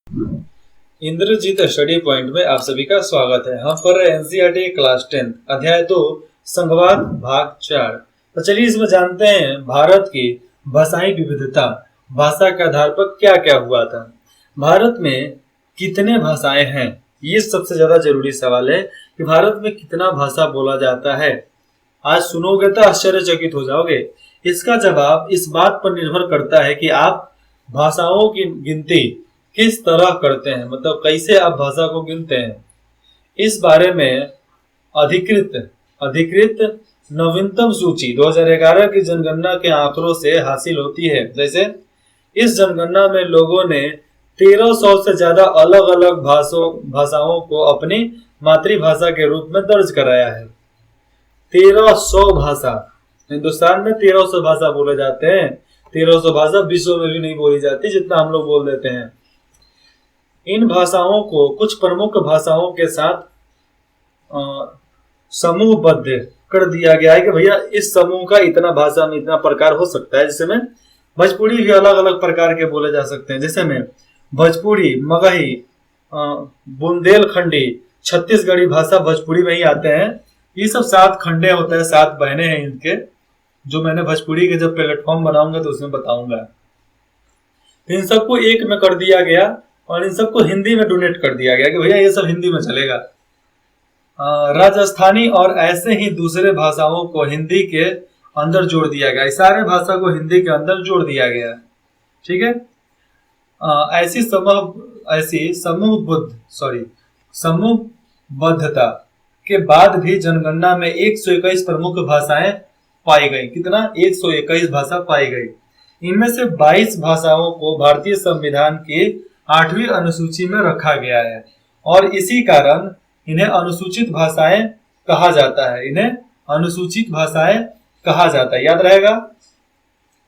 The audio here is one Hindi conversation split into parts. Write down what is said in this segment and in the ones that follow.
इंद्रजीत स्टडी पॉइंट में आप सभी का स्वागत है। हम पढ़ रहे एनसीईआरटी क्लास 10 अध्याय 2 संघवाद भाग 4। तो चलिए इसमें जानते हैं भारत की भाषाई विविधता, भाषा के आधार पर क्या क्या हुआ था, भारत में कितने भाषाएं हैं। ये सबसे ज्यादा जरूरी सवाल है कि भारत में कितना भाषा बोला जाता है। आज सुनोगे तो आश्चर्यचकित हो जाओगे। इसका जवाब इस बात पर निर्भर करता है कि आप भाषाओं की गिनती किस तरह करते हैं, मतलब कैसे आप भाषा को गिनते हैं। इस बारे में अधिकृत नवीनतम सूची 2011 की जनगणना के आंकड़ों से हासिल होती है। जैसे इस जनगणना में लोगों ने 1300 से ज्यादा अलग अलग भाषाओं को अपनी मातृभाषा के रूप में दर्ज कराया है। 1300 भाषा, हिंदुस्तान में 1300 भाषा बोले जाते हैं। 1300 भाषा विश्व में भी नहीं बोली जाती जितना हम लोग बोल देते हैं। इन भाषाओं को कुछ प्रमुख भाषाओं के साथ समूहबद्ध कर दिया गया है कि भैया इस समूह का इतना भाषा में इतना प्रकार हो सकता है। जैसे में भोजपुरी भी अलग अलग प्रकार के बोले जा सकते हैं। जैसे में भोजपुरी, मगही, बुंदेलखंडी, छत्तीसगढ़ी भाषा भोजपुरी में ही आते हैं। ये सब 7 खंडे होते हैं, 7 बहने हैं इनके, जो मैंने भोजपुरी के जब प्लेटफॉर्म बनाऊंगा तो उसमें बताऊंगा। इन सबको एक में कर दिया गया और इन सबको हिंदी में डोनेट कर दिया गया कि भैया ये सब हिंदी में चलेगा। राजस्थानी और ऐसे ही दूसरे भाषाओं को हिंदी के अंदर जोड़ दिया गया। सारे भाषा को हिंदी के अंदर जोड़ दिया गया। ठीक है। ऐसी समूहबद्धता के बाद भी जनगणना में 121 प्रमुख भाषाएं पाई गई। कितना? 121 भाषा पाई गई। इनमें से 22 भाषाओं को भारतीय संविधान की 8वीं अनुसूची में रखा गया है और इसी कारण इन्हें अनुसूचित भाषाएं कहा जाता है। इन्हें अनुसूचित भाषाएं कहा जाता है। याद रहेगा,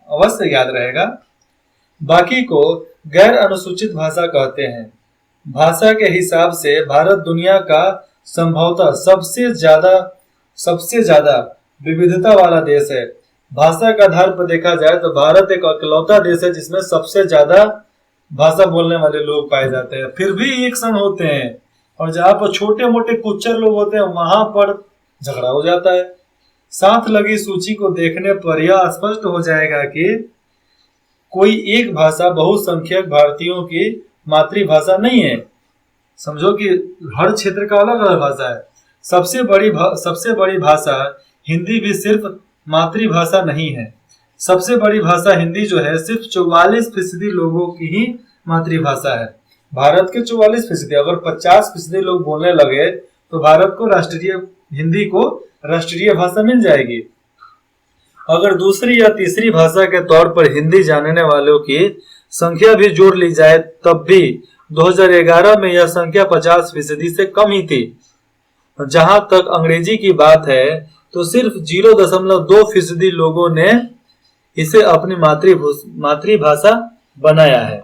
अवश्य याद रहेगा। बाकी को गैर अनुसूचित भाषा कहते हैं। भाषा के हिसाब से भारत दुनिया का संभवतः सबसे ज्यादा विविधता वाला देश है। भाषा के आधार पर देखा जाए तो भारत एक इकलौता देश है जिसमें सबसे ज्यादा भाषा बोलने वाले लोग पाए जाते हैं। फिर भी एक सन होते हैं और जहां पर छोटे मोटे कुच्चर लोग होते हैं वहां पर झगड़ा हो जाता है। साथ लगी सूची को देखने पर यह स्पष्ट हो जाएगा कि कोई एक भाषा बहुसंख्यक भारतीयों की मातृभाषा नहीं है। समझो कि हर क्षेत्र का अलग अलग भाषा है। सबसे बड़ी भाषा हिंदी भी सिर्फ मातृभाषा नहीं है। सबसे बड़ी भाषा हिंदी जो है सिर्फ 44% लोगों की ही मातृभाषा है। भारत के 44%, अगर 50% लोग बोलने लगे तो भारत को हिंदी को राष्ट्रीय भाषा मिल जाएगी। अगर दूसरी या तीसरी भाषा के तौर पर हिंदी जानने वालों की संख्या भी जोड़ ली जाए तब भी 2011 में यह संख्या 50% से कम ही थी। जहां तक अंग्रेजी की बात है तो सिर्फ 0.2% लोगों ने इसे अपनी मातृभाषा बनाया है।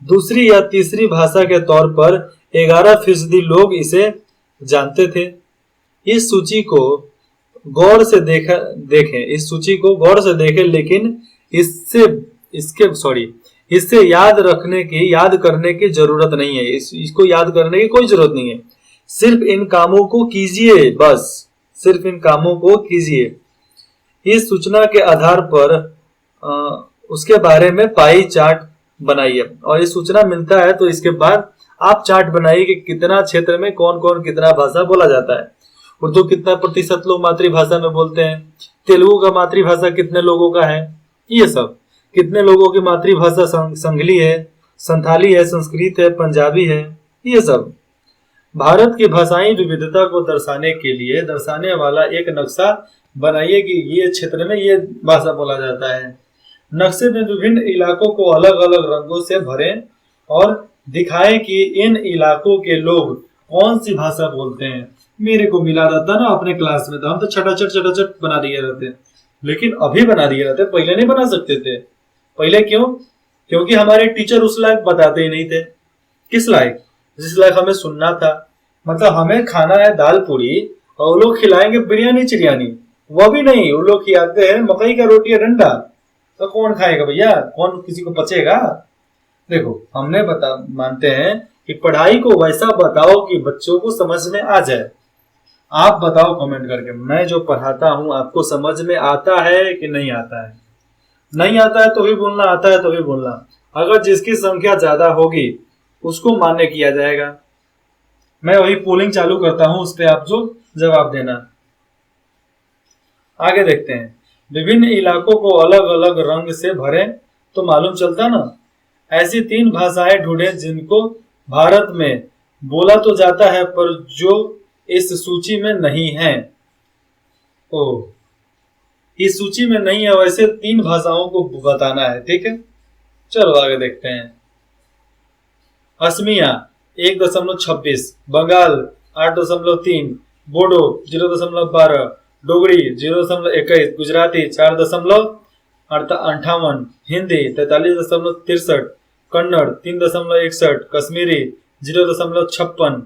दूसरी या तीसरी भाषा के तौर पर 11% लोग इसे जानते थे। इस सूची को गौर से देखें, लेकिन इससे याद करने की जरूरत नहीं है। इसको याद करने की कोई जरूरत नहीं है। सिर्फ इन कामों को कीजिए, बस सिर्फ इन कामों को कीजिए। इस सूचना के आधार पर उसके बारे में पाई चार्ट बनाइए और ये सूचना मिलता है तो इसके बाद आप चार्ट बनाइए कि कितना क्षेत्र में कौन कौन कितना भाषा बोला जाता है। उर्दू कितना प्रतिशत लोग मातृभाषा में बोलते हैं, तेलुगु का मातृभाषा कितने लोगों का है, ये सब कितने लोगों की मातृभाषा संगली है, संथाली है, संस्कृत है, पंजाबी है, ये सब। भारत की भाषाई विविधता को दर्शाने वाला एक नक्शा बनाइए कि ये क्षेत्र में ये भाषा बोला जाता है। नक्शे में विभिन्न इलाकों को अलग अलग रंगों से भरें और दिखाएं कि इन इलाकों के लोग कौन सी भाषा बोलते हैं। मेरे को मिला रहता ना अपने क्लास में, तो हम तो छटाछट बना दिए रहते, लेकिन अभी बना दिए रहते, पहले नहीं बना सकते थे। पहले क्यों? क्योंकि हमारे टीचर उस लायक बताते ही नहीं थे। किस लायक? जिस लायक हमें सुनना था। मतलब हमें खाना है दाल पूरी और वो लोग खिलाएंगे बिरयानी चिरियानी, वो भी नहीं। वो लोग खिलाते हैं मकई का रोटी या डंडा, तो कौन खाएगा भैया? कौन किसी को पचेगा? देखो हमने मानते हैं कि पढ़ाई को वैसा बताओ कि बच्चों को समझ में आ जाए। आप बताओ कमेंट करके, मैं जो पढ़ाता हूं आपको समझ में आता है कि नहीं आता है? नहीं आता है तो भी बोलना, आता है तो भी बोलना। अगर जिसकी संख्या ज्यादा होगी उसको मान्य किया जाएगा। मैं वही पोलिंग चालू करता हूं, उस पर आप जो जवाब देना। आगे देखते हैं, विभिन्न इलाकों को अलग अलग रंग से भरें तो मालूम चलता ना। ऐसी 3 भाषाएं ढूंढें जिनको भारत में बोला तो जाता है पर जो इस सूची में नहीं है। ओ, इस सूची में नहीं है, वैसे 3 भाषाओं को बताना है, ठीक है। चलो आगे देखते हैं। असमिया 1.26, बंगाल 8.3, बोडो 0.12, डोगरी 0.21, गुजराती 4.58, हिंदी 43.63, कन्नड़ 3.61, कश्मीरी 0.56,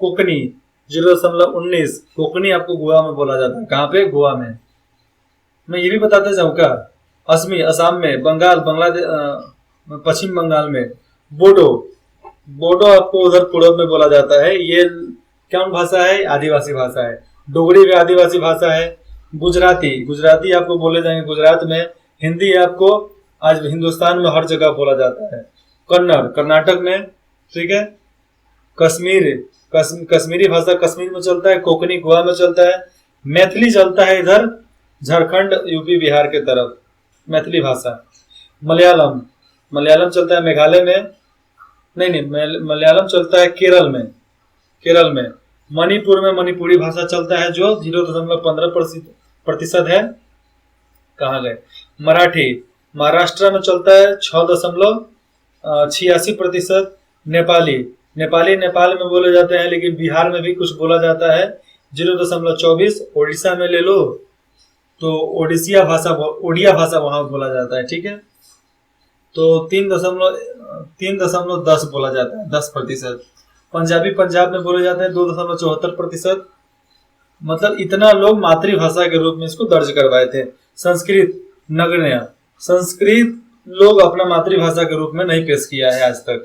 कोकनी 0.19। कोकनी आपको गोवा में बोला जाता है। कहाँ पे? गोवा में। मैं ये भी बताते जाऊँ क्या? असमी असम में, बंगाल बांग्लादेश पश्चिम बंगाल में, बोडो बोडो आपको उधर पूर्व में बोला जाता है। ये कौन भाषा है? आदिवासी भाषा है। डोगरी भी आदिवासी भाषा है। गुजराती आपको बोले जाएंगे गुजरात में। हिंदी आपको आज हिंदुस्तान में हर जगह बोला जाता है। कन्नड़ कर्नाटक में, ठीक है। कश्मीरी भाषा कश्मीर में चलता है। कोकनी गोवा में चलता है। मैथिली चलता है इधर झारखंड यूपी बिहार के तरफ, मैथिली भाषा। मलयालम चलता है मेघालय में। नहीं, मलयालम चलता है केरल में। मणिपुर में मणिपुरी भाषा चलता है जो 0.15% है। कहाँ गए? मराठी महाराष्ट्र में चलता है 6.86%। नेपाली नेपाल में बोले जाते हैं, लेकिन बिहार में भी कुछ बोला जाता है 0.24। ओडिशा में ले लो तो ओडिया भाषा वहां बोला जाता है, ठीक है। तो 3.10 बोला जाता है, 10%। पंजाबी पंजाब में बोले जाते हैं 2.74%। मतलब इतना लोग मातृभाषा के रूप में इसको दर्ज करवाए थे। संस्कृत नगण्य, संस्कृत लोग अपना मातृभाषा के रूप में नहीं पेश किया है आज तक,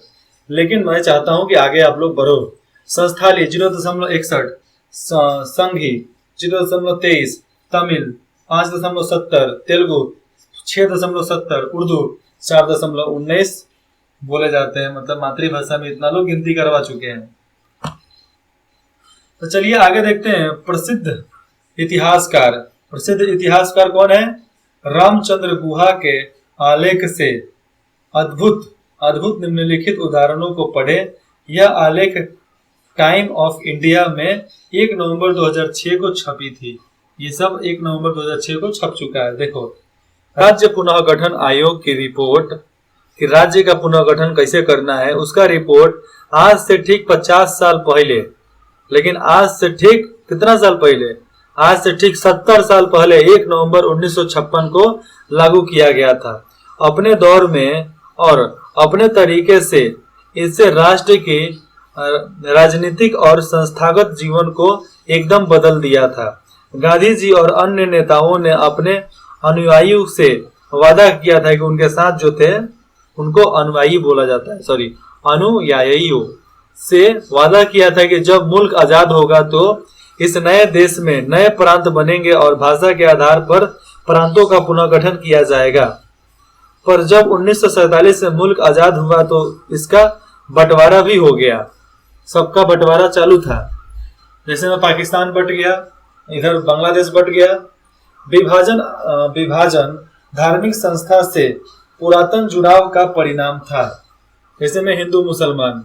लेकिन मैं चाहता हूं कि आगे आप लोग बढ़ो। संस्थाली 0.61, संघी 0.23, तमिल 5.70, तेलुगु 6.70, उर्दू 4.19 बोले जाते हैं। मतलब मातृभाषा में इतना लोग गिनती करवा चुके हैं। तो चलिए आगे देखते हैं। प्रसिद्ध इतिहासकार कौन है? रामचंद्र गुहा के आलेख से अद्भुत निम्नलिखित उदाहरणों को पढ़े। यह आलेख टाइम ऑफ इंडिया में 1 नवंबर 2006 को छपी थी। ये सब 1 नवंबर 2006 को छप चुका है। देखो, राज्य पुनः गठन आयोग की रिपोर्ट कि राज्य का पुनर्गठन कैसे करना है, उसका रिपोर्ट आज से ठीक 50 साल पहले, लेकिन आज से ठीक कितना साल पहले? आज से ठीक 70 साल पहले 1 नवंबर 1956 को लागू किया गया था। अपने दौर में और अपने तरीके से इससे राष्ट्र के राजनीतिक और संस्थागत जीवन को एकदम बदल दिया था। गांधी जी और अन्य नेताओं ने अपने अनुयायियों से वादा किया था कि उनके साथ जो थे उनको अनुयायी बोला जाता है, अनुयायियों से वादा किया था कि जब मुल्क आजाद होगा तो इस नए देश में नए प्रांत बनेंगे और भाषा के आधार पर प्रांतों का पुनर्गठन किया जाएगा। पर जब 1947 में मुल्क आजाद हुआ तो इसका बंटवारा भी हो गया। सबका बंटवारा चालू था। जैसे में पाकिस्तान बट गया, इधर बांग्लादेश बट गया। विभाजन धार्मिक संस्था से पुरातन जुड़ाव का परिणाम था। जैसे में हिंदू मुसलमान,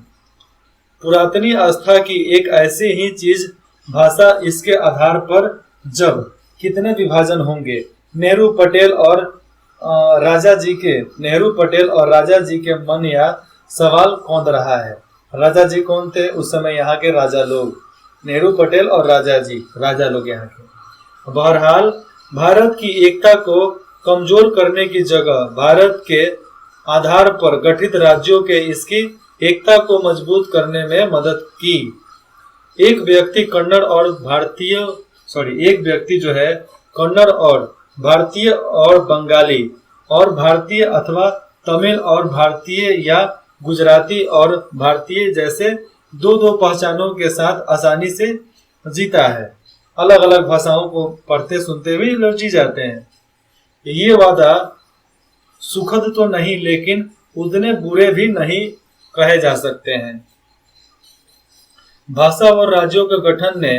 पुरातनी आस्था की एक ऐसी ही चीज भाषा, इसके आधार पर जब कितने विभाजन होंगे। नेहरू पटेल और राजा जी के मन या सवाल कौन रहा है। राजा जी कौन थे उस समय? यहाँ के राजा लोग। नेहरू पटेल और राजा लोग यहाँ के। बहरहाल भारत की एकता को कमजोर करने की जगह भारत के आधार पर गठित राज्यों के इसकी एकता को मजबूत करने में मदद की। एक व्यक्ति जो है कन्नड़ और भारतीय और बंगाली और भारतीय अथवा तमिल और भारतीय या गुजराती और भारतीय जैसे दो दो पहचानों के साथ आसानी से जीता है। अलग अलग भाषाओं को पढ़ते सुनते हुए लोग जी जाते हैं। ये वादा सुखद तो नहीं, लेकिन उतने बुरे भी नहीं कहे जा सकते हैं। भाषा और राज्यों के गठन ने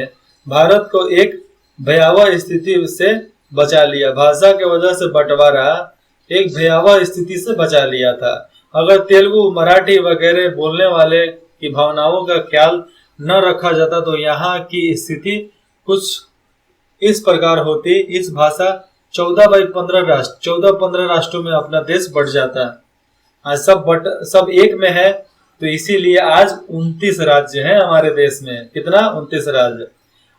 भारत को एक भयावह स्थिति से बचा लिया। भाषा के वजह से बंटवारा एक भयावह स्थिति से बचा लिया था। अगर तेलुगु, मराठी वगैरह बोलने वाले की भावनाओं का ख्याल न रखा जाता तो यहाँ की स्थिति कुछ इस प्रकार होती। इस भाषा 14/15 राष्ट्रों में अपना देश बट जाता। आज सब एक में है, तो इसीलिए आज 29 राज्य हैं हमारे देश में। कितना? 29 राज्य।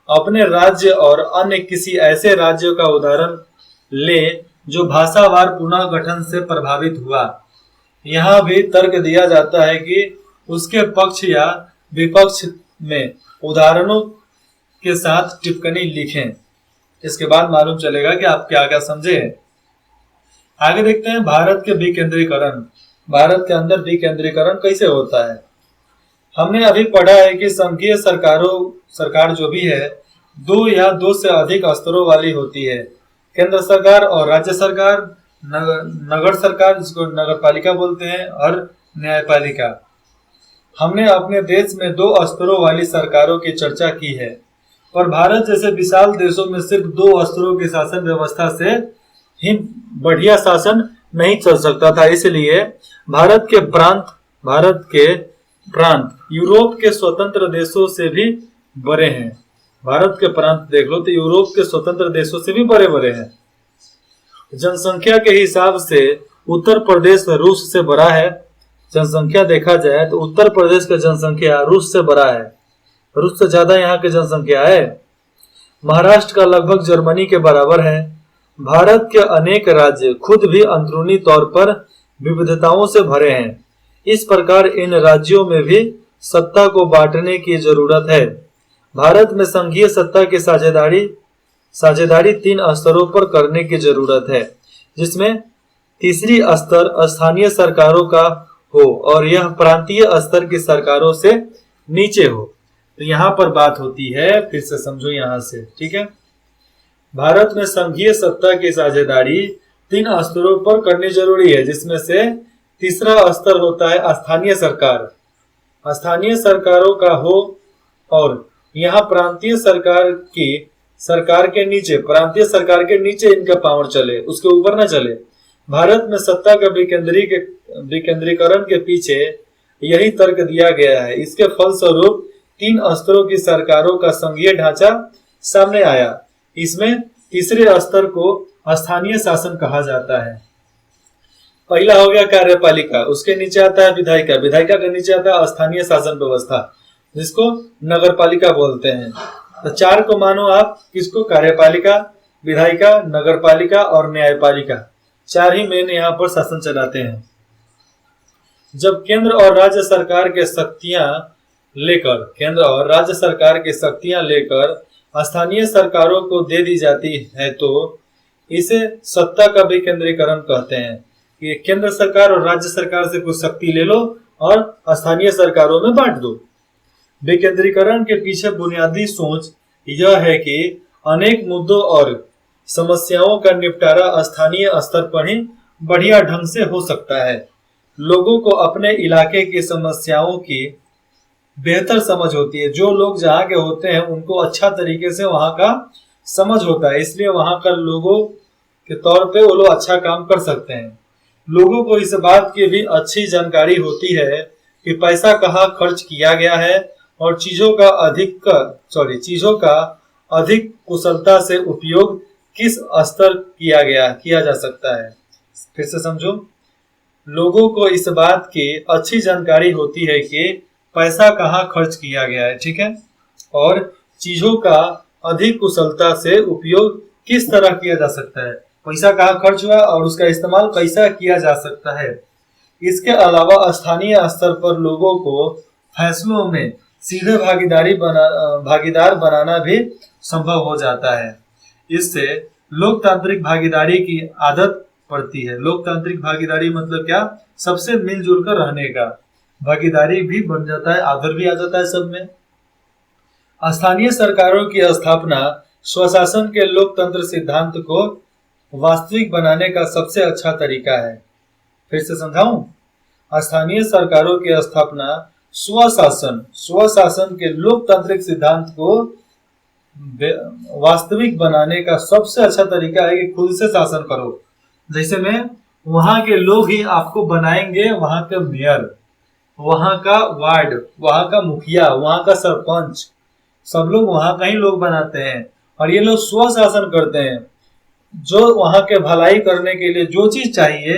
अपने राज्य और अन्य किसी ऐसे राज्यों का उदाहरण ले जो भाषावार पुनः गठन से प्रभावित हुआ। यहाँ भी तर्क दिया जाता है कि उसके पक्ष या विपक्ष में उदाहरणों के साथ टिप्पणी लिखें। इसके बाद मालूम चलेगा कि आप क्या क्या समझे। आगे देखते हैं भारत के विकेंद्रीकरण। भारत के अंदर विकेंद्रीकरण कैसे होता है। हमने अभी पढ़ा है कि संघीय सरकार जो भी है, दो या दो से अधिक स्तरों वाली होती है। केंद्र सरकार और राज्य सरकार, नगर सरकार जिसको नगर पालिका बोलते हैं, और न्यायपालिका। हमने अपने देश में 2 स्तरों वाली सरकारों की चर्चा की है, पर भारत जैसे विशाल देशों में सिर्फ 2 स्तरों की शासन व्यवस्था से ही बढ़िया शासन नहीं चल सकता था। इसलिए भारत के प्रांत यूरोप के स्वतंत्र देशों से भी बड़े हैं। भारत के प्रांत देख लो तो यूरोप के स्वतंत्र देशों से भी बड़े बड़े हैं। जनसंख्या के हिसाब से उत्तर प्रदेश रूस से बड़ा है। जनसंख्या देखा जाए तो उत्तर प्रदेश का जनसंख्या रूस से बड़ा है। रूस से ज्यादा यहाँ की जनसंख्या है। महाराष्ट्र का लगभग जर्मनी के बराबर है। भारत के अनेक राज्य खुद भी अंदरूनी तौर पर विविधताओं से भरे हैं। इस प्रकार इन राज्यों में भी सत्ता को बांटने की जरूरत है। भारत में संघीय सत्ता की साझेदारी 3 स्तरों पर करने की जरूरत है, जिसमें तीसरी स्तर स्थानीय सरकारों का हो और यह प्रांतीय स्तर की सरकारों से नीचे हो। तो यहाँ पर बात होती है, फिर से समझो यहाँ से, ठीक है। भारत में संघीय सत्ता की साझेदारी 3 स्तरों पर करनी जरूरी है, जिसमें से तीसरा स्तर होता है स्थानीय सरकार। स्थानीय सरकारों का हो और यहाँ प्रांतीय सरकार के नीचे इनका पावर चले, उसके ऊपर न चले। भारत में सत्ता का विकेंद्रीकरण के पीछे यही तर्क दिया गया है। इसके फलस्वरूप 3 स्तरों की सरकारों का संघीय ढांचा सामने आया। इसमें तीसरे स्तर को स्थानीय शासन कहा जाता है। पहला हो गया कार्यपालिका, उसके नीचे आता है विधायिका, विधायिका के नीचे आता है स्थानीय शासन व्यवस्था, जिसको नगरपालिका बोलते हैं। तो 4 को मानो आप, किसको? कार्यपालिका, विधायिका, नगरपालिका और न्यायपालिका। 4 ही मेन यहाँ पर शासन चलाते हैं। जब केंद्र और राज्य सरकार के शक्तियां लेकर स्थानीय सरकारों को दे दी जाती है तो इसे सत्ता का विकेंद्रीकरण कहते हैं। कि केंद्र सरकार और राज्य सरकार से कुछ शक्ति ले लो और स्थानीय सरकारों में बांट दो। विकेंद्रीकरण के पीछे बुनियादी सोच यह है कि अनेक मुद्दों और समस्याओं का निपटारा स्थानीय स्तर पर ही बढ़िया ढंग से हो सकता है। लोगों को अपने इलाके की समस्याओं की बेहतर समझ होती है। जो लोग जहाँ के होते हैं उनको अच्छा तरीके से वहाँ का समझ होता है, इसलिए वहाँ का लोगों के तौर पे वो लोग अच्छा काम कर सकते हैं। लोगों को इस बात की भी अच्छी जानकारी होती है कि पैसा कहाँ खर्च किया गया है और चीजों का अधिक कुशलता से उपयोग किस स्तर किया जा सकता है। फिर से समझो, लोगों को इस बात की अच्छी जानकारी होती है कि पैसा कहाँ खर्च किया गया है, ठीक है, और चीजों का अधिक कुशलता से उपयोग किस तरह किया जा सकता है। पैसा कहाँ खर्च हुआ और उसका इस्तेमाल कैसा किया जा सकता है। इसके अलावा स्थानीय स्तर पर लोगों को फैसलों में सीधे भागीदार बनाना भी संभव हो जाता है। इससे लोकतांत्रिक भागीदारी की आदत पड़ती है। लोकतांत्रिक भागीदारी मतलब क्या? सबसे मिलजुल कर रहने का, भागीदारी भी बन जाता है, आदर भी आ जाता है सब में। स्थानीय सरकारों की स्थापना स्वशासन के लोकतंत्र सिद्धांत को वास्तविक बनाने का सबसे अच्छा तरीका है। फिर से समझाऊं? स्थानीय सरकारों की स्थापना स्वशासन के लोकतांत्रिक सिद्धांत को वास्तविक बनाने का सबसे अच्छा तरीका है कि खुद से शासन करो। जैसे में वहां के लोग ही आपको बनाएंगे, वहां का मेयर, वहां का वार्ड, वहां का मुखिया, वहां का सरपंच, सब लोग वहां का ही लोग बनाते हैं। और ये लोग स्वशासन करते हैं। जो वहां के भलाई करने के लिए जो चीज चाहिए,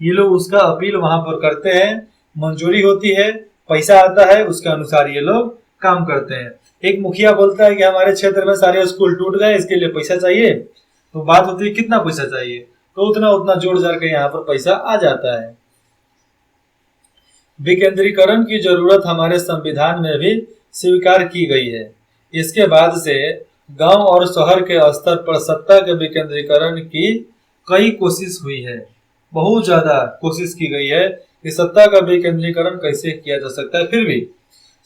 ये लोग उसका अपील वहां पर करते हैं, मंजूरी होती है, पैसा आता है, उसके अनुसार ये लोग काम करते हैं। एक मुखिया बोलता है कि हमारे क्षेत्र में सारे स्कूल टूट गए, इसके लिए पैसा चाहिए, तो बात होती है कितना पैसा चाहिए, तो उतना उतना जोड़ जाड़ के यहाँ पर पैसा आ जाता है। विकेंद्रीकरण की जरूरत हमारे संविधान में भी स्वीकार की गई है। इसके बाद से गांव और शहर के स्तर पर सत्ता के विकेंद्रीकरण की कई कोशिश हुई है। बहुत ज्यादा कोशिश की गई है कि सत्ता का विकेंद्रीकरण कैसे किया जा सकता है। फिर भी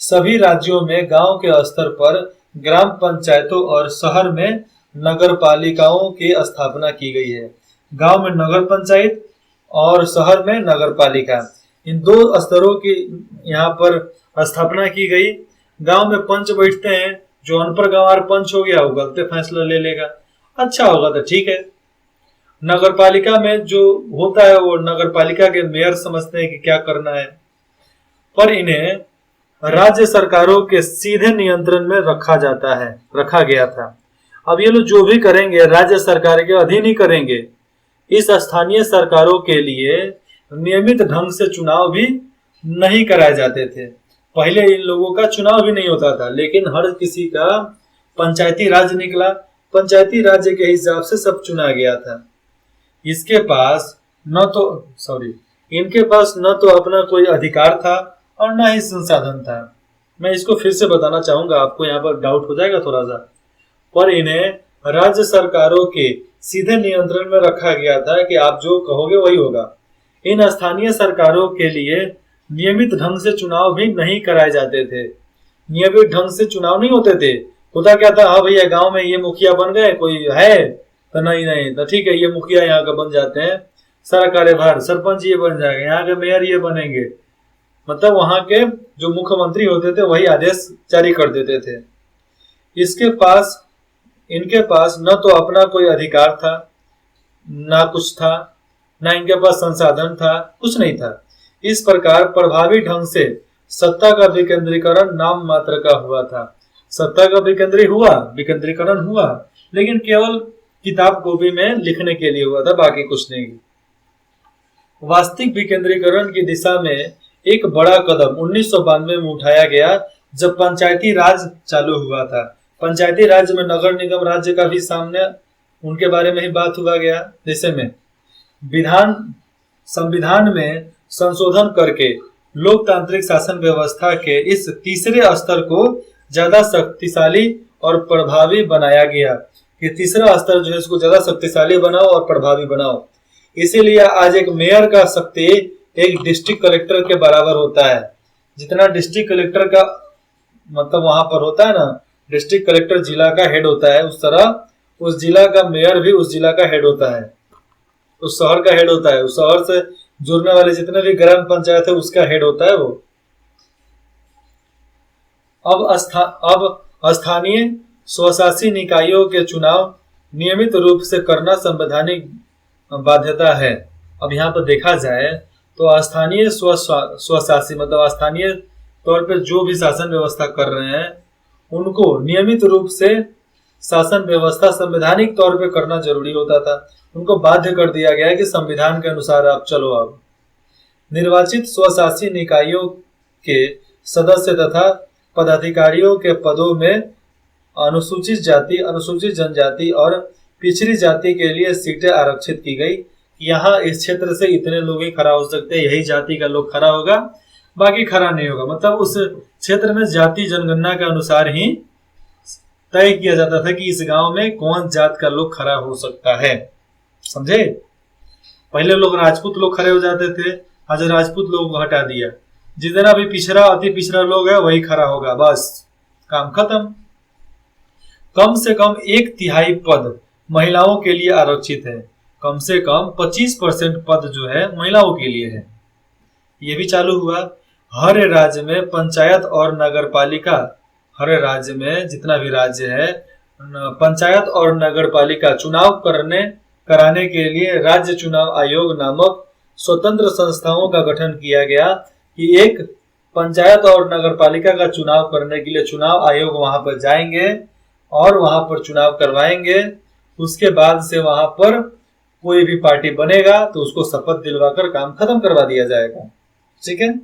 सभी राज्यों में गांव के स्तर पर ग्राम पंचायतों और शहर में नगर पालिकाओं की स्थापना की गई है। गांव में नगर पंचायत और शहर में नगर पालिका, इन दो स्तरों की यहाँ पर स्थापना की गई। गांव में पंच बैठते हैं, जो अनपढ़ गंवार पंच हो गया वो गलत फैसला ले लेगा, अच्छा होगा तो ठीक है। नगर पालिका में जो होता है वो नगर पालिका के मेयर समझते हैं कि क्या करना है, पर इन्हें राज्य सरकारों के सीधे नियंत्रण में रखा गया था। अब ये लोग जो भी करेंगे राज्य सरकार के अधीन ही करेंगे। इस स्थानीय सरकारों के लिए नियमित ढंग से चुनाव भी नहीं कराए जाते थे। पहले इन लोगों का चुनाव भी नहीं होता था, लेकिन हर किसी का पंचायती राज निकला, पंचायती राज्य के हिसाब से सब चुना गया था। इनके पास न तो अपना कोई अधिकार था और न ही संसाधन था। मैं इसको फिर से बताना चाहूंगा, आपको यहाँ पर डाउट हो जाएगा थोड़ा सा, पर इन्हें राज्य सरकारों के सीधे नियंत्रण में रखा गया था कि आप जो कहोगे वही होगा। इन स्थानीय सरकारों के लिए नियमित ढंग से चुनाव भी नहीं कराए जाते थे। नियमित ढंग से चुनाव नहीं होते थे। होता क्या था, हाँ भैया गांव में ये मुखिया बन गए, कोई है तो नहीं तो ठीक है, ये मुखिया यहाँ का बन जाते हैं, सारा कार्यभार सरपंच ये बन जाएगा, यहाँ के मेयर ये बनेंगे। मतलब वहां के जो मुख्यमंत्री होते थे वही आदेश जारी कर देते थे। इनके पास न तो अपना कोई अधिकार था, ना कुछ था, ना इनके पास संसाधन था, कुछ नहीं था। इस प्रकार प्रभावी ढंग से सत्ता का विकेंद्रीकरण नाम मात्र का हुआ था। सत्ता का विकेंद्रीकरण हुआ, लेकिन केवल किताब कॉपी में लिखने के लिए हुआ था, बाकी कुछ नहीं। वास्तविक विकेंद्रीकरण की दिशा में एक बड़ा कदम 1992 में उठाया गया, जब पंचायती राज चालू हुआ था। पंचायती राज में नगर निगम राज्य का भी सामने उनके बारे में ही बात हुआ गया। जैसे में संविधान में संशोधन करके लोकतांत्रिक शासन व्यवस्था के इस तीसरे स्तर को ज्यादा शक्तिशाली और प्रभावी बनाया गया। ये तीसरा स्तर जो है इसको ज्यादा शक्तिशाली बनाओ और प्रभावी बनाओ। इसीलिए आज एक मेयर का शक्ति एक डिस्ट्रिक्ट कलेक्टर के बराबर होता है। जितना डिस्ट्रिक्ट कलेक्टर का मतलब वहां पर होता है ना, डिस्ट्रिक्ट कलेक्टर जिला का हेड होता है, उस तरह उस जिला का मेयर भी उस जिला का हेड होता है, उस शहर का हेड होता है, उस शहर से जुड़ने वाले जितने भी ग्राम पंचायत है उसका हेड होता है वो। अब स्थानीय स्वशासी निकायों के चुनाव नियमित रूप से करना संवैधानिक बाध्यता है। अब यहाँ पर देखा जाए तो स्थानीय स्वशासी मतलब स्थानीय तौर पर जो भी शासन व्यवस्था कर रहे हैं उनको नियमित रूप से शासन व्यवस्था संवैधानिक तौर पे करना जरूरी होता था। उनको बाध्य कर दिया गया है कि संविधान के अनुसार आप चलो। अब निर्वाचित स्वशासी निकायों के सदस्य तथा पदाधिकारियों के पदों में अनुसूचित जाति, अनुसूचित जनजाति और पिछड़ी जाति के लिए सीटें आरक्षित की गई। यहाँ इस क्षेत्र से इतने लोग ही खड़ा हो सकते हैं, यही जाति का लोग खड़ा होगा, बाकी खड़ा नहीं होगा। मतलब उस क्षेत्र में जाति जनगणना के अनुसार ही तय किया जाता था कि इस गांव में कौन जात का लोग खड़ा हो सकता है, समझे। पहले लोग राजपूत लोग खड़े हो जाते थे, आज राजपूत लोग को हटा दिया, जितना भी पिछड़ा अति पिछड़ा लोग है वही खड़ा होगा, बस काम खत्म। कम से कम 1/3 पद महिलाओं के लिए आरक्षित है, कम से कम 25% पद जो है महिलाओं के लिए है। ये भी चालू हुआ। हर राज्य में पंचायत और नगर पालिका, हर राज्य में जितना भी राज्य है पंचायत और नगर पालिका चुनाव कराने के लिए राज्य चुनाव आयोग नामक स्वतंत्र संस्थाओं का गठन किया गया कि एक पंचायत और नगर पालिका का चुनाव करने के लिए चुनाव आयोग वहां पर जाएंगे और वहां पर चुनाव करवाएंगे। उसके बाद से वहां पर कोई भी पार्टी बनेगा तो उसको शपथ दिलवाकर काम खत्म करवा दिया जाएगा। ठीक है,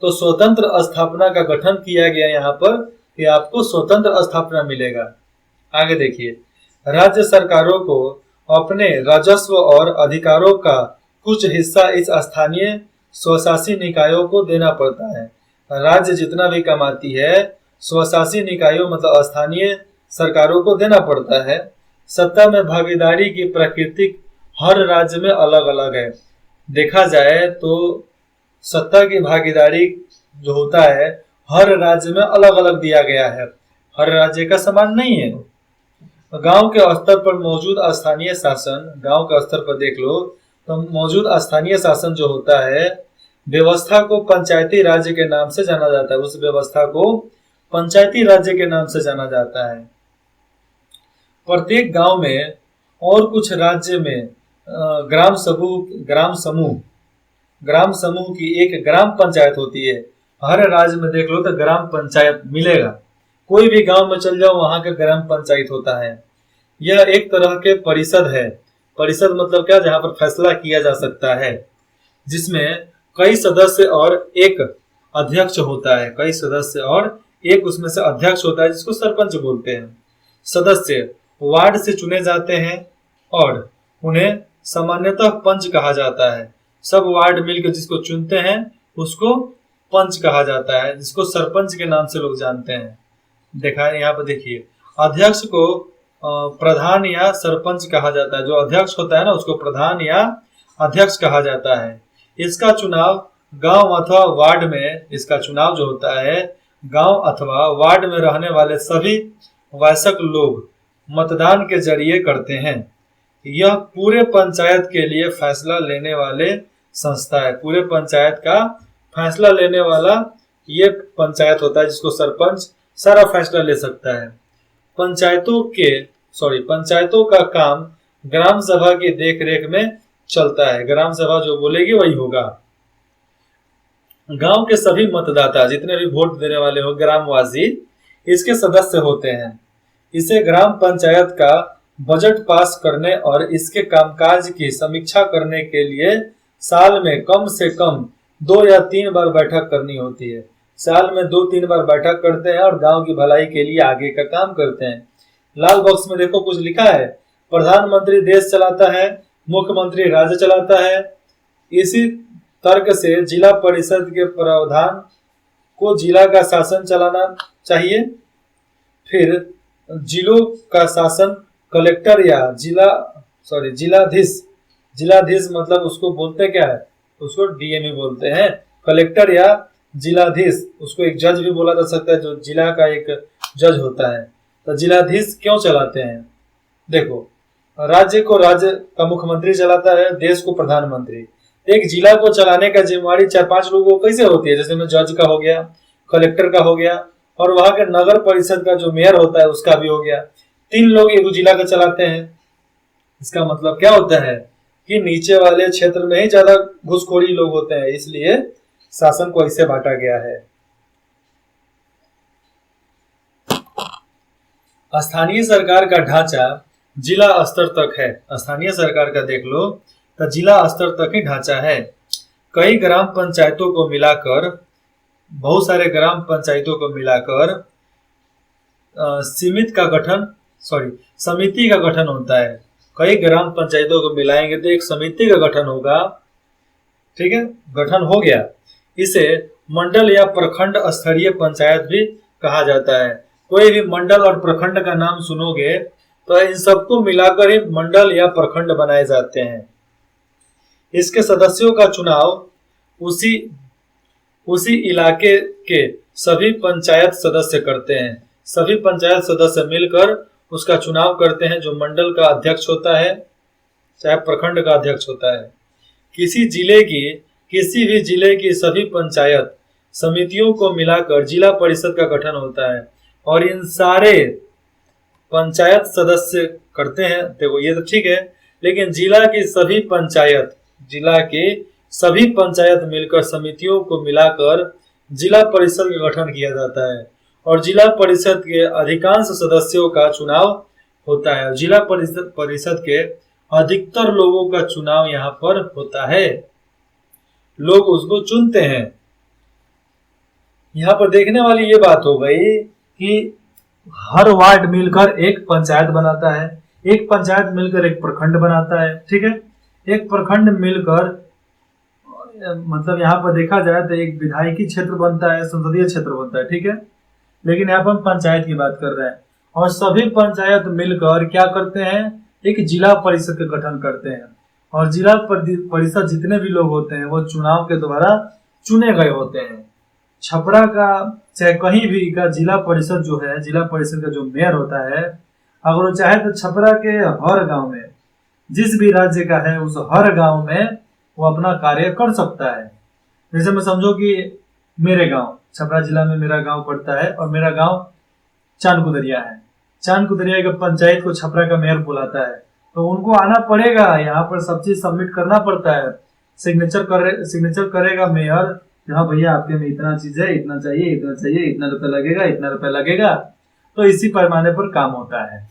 तो स्वतंत्र स्थापना का गठन किया गया यहाँ पर कि आपको स्वतंत्र स्थापना मिलेगा। आगे देखिए, राज्य सरकारों को अपने राजस्व और अधिकारों का कुछ हिस्सा इस स्थानीय स्वशासी निकायों को देना पड़ता है। राज्य जितना भी कमाती है स्वशासी निकायों मतलब स्थानीय सरकारों को देना पड़ता है। सत्ता में भागीदारी की प्रकृति हर राज्य में अलग अलग है। देखा जाए तो सत्ता की भागीदारी जो होता है हर राज्य में अलग अलग दिया गया है, हर राज्य का समान नहीं है। गांव के स्तर पर मौजूद स्थानीय शासन, गांव के स्तर पर देख लो तो मौजूद स्थानीय शासन जो होता है व्यवस्था को पंचायती राज्य के नाम से जाना जाता है, उस व्यवस्था को पंचायती राज्य के नाम से जाना जाता है। प्रत्येक गांव में और कुछ राज्य में ग्राम समूह की एक ग्राम पंचायत होती है। हर राज्य में देख लो तो ग्राम पंचायत मिलेगा, कोई भी गांव में चल जाओ वहां का ग्राम पंचायत होता है। यह एक तरह के परिषद है। परिषद मतलब क्या, जहां पर फैसला किया जा सकता है, जिसमें कई सदस्य और एक अध्यक्ष होता है, कई सदस्य और एक उसमें से अध्यक्ष होता है जिसको सरपंच बोलते हैं। सदस्य वार्ड से चुने जाते हैं और उन्हें सामान्यतः पंच कहा जाता है। सब वार्ड मिलकर जिसको चुनते हैं उसको पंच कहा जाता है, जिसको सरपंच के नाम से लोग जानते हैं। देखा है यहाँ पर, देखिए अध्यक्ष को प्रधान या सरपंच कहा जाता है। जो अध्यक्ष होता है ना उसको प्रधान या अध्यक्ष कहा जाता है। इसका चुनाव गांव अथवा वार्ड में, इसका चुनाव जो होता है गांव अथवा वार्ड में रहने वाले सभी वयस्क लोग मतदान के जरिए करते हैं। यह पूरे पंचायत के लिए फैसला लेने वाले संस्था है। पूरे पंचायत का फैसला लेने वाला ये पंचायत होता है, जिसको सरपंच सारा फैसला ले सकता है। पंचायतों का काम ग्राम सभा की देखरेख में चलता है। ग्राम सभा जो बोलेगी वही होगा। गांव के सभी मतदाता जितने भी वोट देने वाले हो ग्रामवासी इसके सदस्य होते हैं। इसे ग्राम पंचायत का बजट पास करने और इसके कामकाज की समीक्षा करने के लिए साल में कम से कम 2 या 3 बार बैठक करनी होती है। साल में 2-3 बार बैठक करते हैं और गांव की भलाई के लिए आगे का काम करते हैं। लाल बॉक्स में देखो कुछ लिखा है, प्रधानमंत्री देश चलाता है, मुख्यमंत्री राज्य चलाता है। इसी तर्क से जिला परिषद के प्रधान को जिला का शासन चलाना चाहिए। फिर जिलों का शासन कलेक्टर या जिलाधीश मतलब उसको बोलते क्या है, उसको डीएम ही बोलते हैं। कलेक्टर या जिलाधीश, उसको एक जज भी बोला जा सकता है, जो जिला का एक जज होता है। तो जिलाधीश क्यों चलाते हैं? देखो, राज्य को राज्य का मुख्यमंत्री चलाता है, देश को प्रधानमंत्री। एक जिला को चलाने का जिम्मेवारी 4-5 लोगों को कैसे होती है? जैसे में जज का हो गया, कलेक्टर का हो गया और वहां के नगर परिषद का जो मेयर होता है उसका भी हो गया। 3 लोग एक जिला का चलाते हैं। इसका मतलब क्या होता है कि नीचे वाले क्षेत्र में ही ज्यादा घुसखोरी लोग होते हैं, इसलिए शासन को ऐसे बांटा गया है। स्थानीय सरकार का ढांचा जिला स्तर तक है। स्थानीय सरकार का देख लो तो जिला स्तर तक ही ढांचा है। कई ग्राम पंचायतों को मिलाकर, बहुत सारे ग्राम पंचायतों को मिलाकर समिति का गठन होता है। कई ग्राम पंचायतों को मिलाएंगे तो एक समिति का गठन होगा। ठीक है, गठन हो गया। इसे मंडल या प्रखंड स्तरीय पंचायत भी कहा जाता है। कोई भी मंडल और प्रखंड का नाम सुनोगे तो इन सबको मिलाकर ही मंडल या प्रखंड बनाए जाते हैं। इसके सदस्यों का चुनाव उसी उसी इलाके के सभी पंचायत सदस्य करते हैं। सभी पंचायत सदस्य मिलकर उसका चुनाव करते हैं, जो मंडल का अध्यक्ष होता है चाहे प्रखंड का अध्यक्ष होता है। किसी भी जिले की सभी पंचायत समितियों को मिलाकर जिला परिषद का गठन होता है और इन सारे पंचायत सदस्य करते हैं। देखो ये तो ठीक है, लेकिन जिला की सभी पंचायत मिलकर समितियों को मिलाकर जिला परिषद का गठन किया जाता है और जिला परिषद के अधिकांश सदस्यों का चुनाव होता है। जिला परिषद के अधिकतर लोगों का चुनाव यहाँ पर होता है, लोग उसको चुनते हैं। यहाँ पर देखने वाली ये बात हो गई कि हर वार्ड मिलकर एक पंचायत बनाता है, एक पंचायत मिलकर एक प्रखंड बनाता है, ठीक है। एक प्रखंड मिलकर मतलब यहाँ पर देखा जाए तो एक विधायकी क्षेत्र बनता है, संसदीय क्षेत्र बनता है, ठीक है। लेकिन यहाँ पर हम पंचायत की बात कर रहे हैं और सभी पंचायत मिलकर क्या करते हैं, एक जिला परिषद का गठन करते हैं और जिला परिषद जितने भी लोग होते हैं वो चुनाव के द्वारा चुने गए होते हैं। छपरा का चाहे कहीं भी का जिला परिषद जो है, जिला परिषद का जो मेयर होता है, अगर वो चाहे तो छपरा के हर गांव में, जिस भी राज्य का है उस हर गांव में वो अपना कार्य कर सकता है। जैसे मैं समझो कि मेरे गांव छपरा जिला में मेरा गांव पड़ता है और मेरा गांव चांदकुदरिया है। चांदकुदरिया के पंचायत को छपरा का मेयर बुलाता है तो उनको आना पड़ेगा, यहाँ पर सब चीज सबमिट करना पड़ता है। सिग्नेचर करेगा मेयर, हाँ भैया आपके में इतना चीज है, इतना चाहिए, इतना रुपया लगेगा, इतना रुपया लगेगा। तो इसी पैमाने पर काम होता है।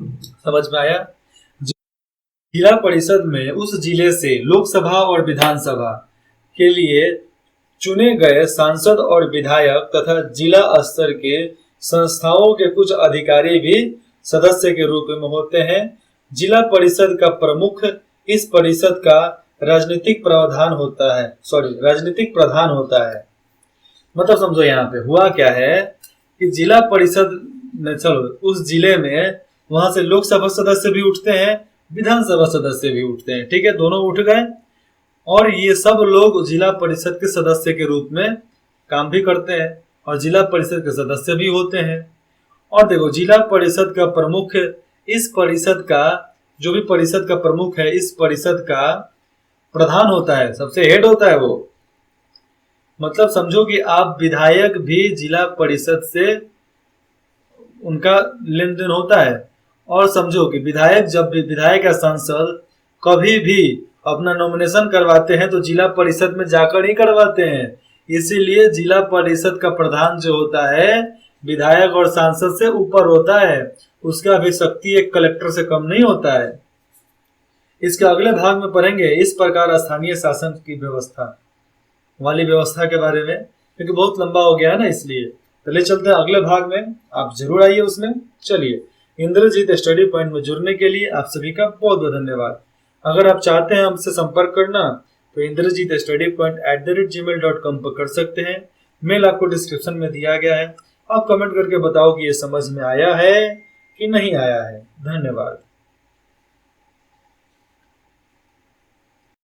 समझ में आया? जिला परिषद में उस जिले से लोकसभा और विधानसभा के लिए चुने गए सांसद और विधायक तथा जिला स्तर के संस्थाओं के कुछ अधिकारी भी सदस्य के रूप में होते हैं। जिला परिषद का प्रमुख इस परिषद का राजनीतिक प्रधान होता है। मतलब समझो यहाँ पे हुआ क्या है कि जिला परिषद में, चलो उस जिले में वहां से लोकसभा सदस्य भी उठते हैं, विधानसभा सदस्य भी उठते हैं, ठीक है, दोनों उठ गए और ये सब लोग जिला परिषद के सदस्य के रूप में काम भी करते हैं और जिला परिषद के सदस्य भी होते हैं। और देखो जिला परिषद का प्रमुख इस परिषद का, जो भी परिषद का प्रमुख है, इस परिषद का प्रधान होता है, सबसे हेड होता है वो। मतलब समझो कि आप विधायक भी जिला परिषद से उनका लेन देन होता है। और समझो कि विधायक या सांसद कभी भी अपना नॉमिनेशन करवाते हैं तो जिला परिषद में जाकर ही करवाते हैं। इसीलिए जिला परिषद का प्रधान जो होता है विधायक और सांसद से ऊपर होता है, उसका भी शक्ति एक कलेक्टर से कम नहीं होता है। इसके अगले भाग में पढ़ेंगे इस प्रकार स्थानीय शासन की व्यवस्था वाली व्यवस्था के बारे में, क्योंकि बहुत लंबा हो गया है ना, इसलिए चलिए चलते हैं अगले भाग में। आप जरूर आइए उसमें। चलिए, इंद्रजीत स्टडी पॉइंट में जुड़ने के लिए आप सभी का बहुत बहुत धन्यवाद। अगर आप चाहते हैं हमसे संपर्क करना तो indrajit@gmail.com पर कर सकते हैं। मेल आपको डिस्क्रिप्शन में दिया गया है। आप कमेंट करके बताओ कि ये समझ में आया है कि नहीं आया है। धन्यवाद।